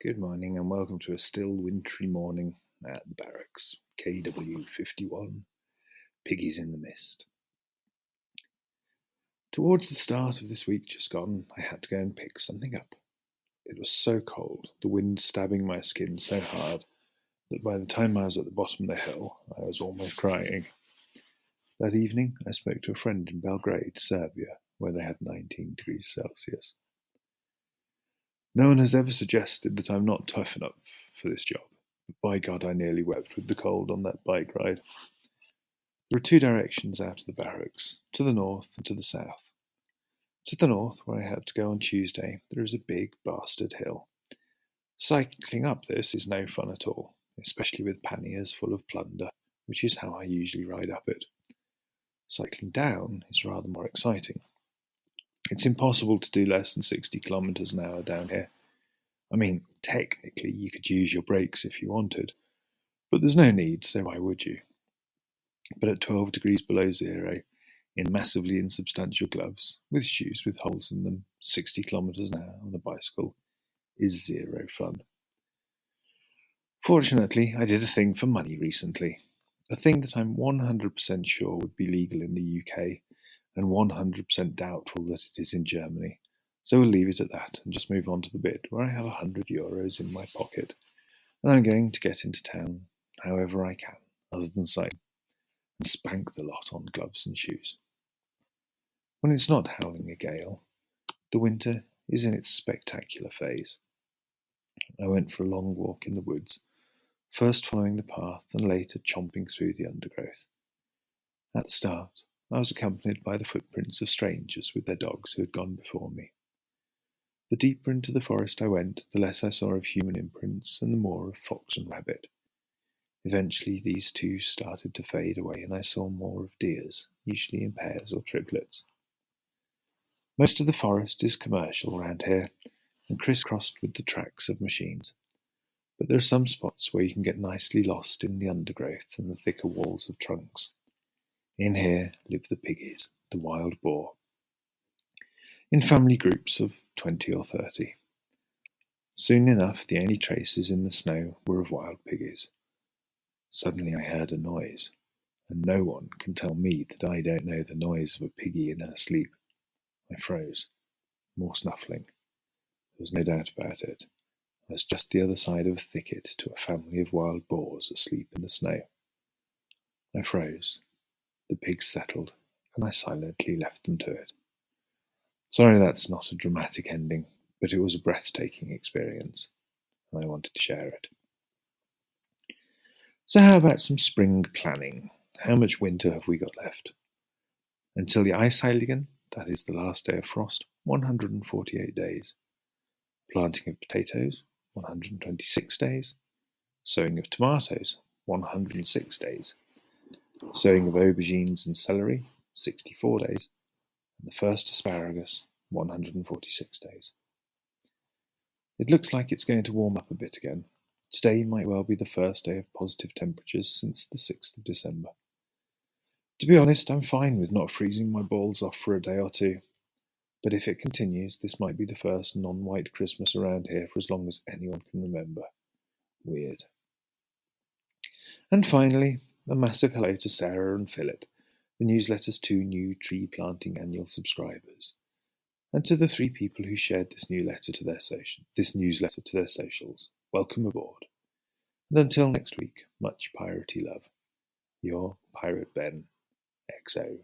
Good morning and welcome to a still wintry morning at the barracks. KW-51, Piggies in the mist. Towards the start of this week just gone, I had to go and pick something up. It was so cold, the wind stabbing my skin so hard, that by the time I was at the bottom of the hill, I was almost crying. That evening, I spoke to a friend in Belgrade, Serbia, where they had 19 degrees Celsius. No one has ever suggested that I'm not tough enough for this job, but by God, I nearly wept with the cold on that bike ride. There are two directions out of the barracks, to the north and to the south. To the north, where I had to go on Tuesday, there is a big bastard hill. Cycling up this is no fun at all, especially with panniers full of plunder, which is how I usually ride up it. Cycling down is rather more exciting. It's impossible to do less than 60 kilometres an hour down here. I mean, technically you could use your brakes if you wanted, but there's no need, so why would you? But at 12 degrees below zero, in massively insubstantial gloves, with shoes with holes in them, 60 kilometres an hour on a bicycle, is zero fun. Fortunately, I did a thing for money recently. A thing that I'm 100% sure would be legal in the UK, and 100% doubtful that it is in Germany. So we'll leave it at that and just move on to the bit where I have €100 in my pocket, and I'm going to get into town however I can, other than cycling, and spank the lot on gloves and shoes. When it's not howling a gale, the winter is in its spectacular phase. I went for a long walk in the woods, first following the path and later chomping through the undergrowth. At the start, I was accompanied by the footprints of strangers with their dogs who had gone before me. The deeper into the forest I went, the less I saw of human imprints and the more of fox and rabbit. Eventually these two started to fade away and I saw more of deers, usually in pairs or triplets. Most of the forest is commercial around here and crisscrossed with the tracks of machines, but there are some spots where you can get nicely lost in the undergrowth and the thicker walls of trunks. In here live the piggies, the wild boar, in family groups of 20 or 30. Soon enough, the only traces in the snow were of wild piggies. Suddenly I heard a noise, and no one can tell me that I don't know the noise of a piggy in her sleep. I froze. More snuffling. There was no doubt about it. I was just the other side of a thicket to a family of wild boars asleep in the snow. I froze. The pigs settled, and I silently left them to it. Sorry that's not a dramatic ending, but it was a breathtaking experience, and I wanted to share it. So how about some spring planning? How much winter have we got left? Until the Eisheiligen, that is the last day of frost, 148 days. Planting of potatoes, 126 days. Sowing of tomatoes, 106 days. Sowing of aubergines and celery, 64 days. And the first asparagus, 146 days. It looks like it's going to warm up a bit again. Today might well be the first day of positive temperatures since the 6th of December. To be honest, I'm fine with not freezing my balls off for a day or two. But if it continues, this might be the first non-white Christmas around here for as long as anyone can remember. Weird. And finally, a massive hello to Sarah and Philip, the newsletter's 2 new tree-planting annual subscribers, and to the 3 people who shared this newsletter to their socials. Welcome aboard. And until next week, much piratey love. Your Pirate Ben. XO.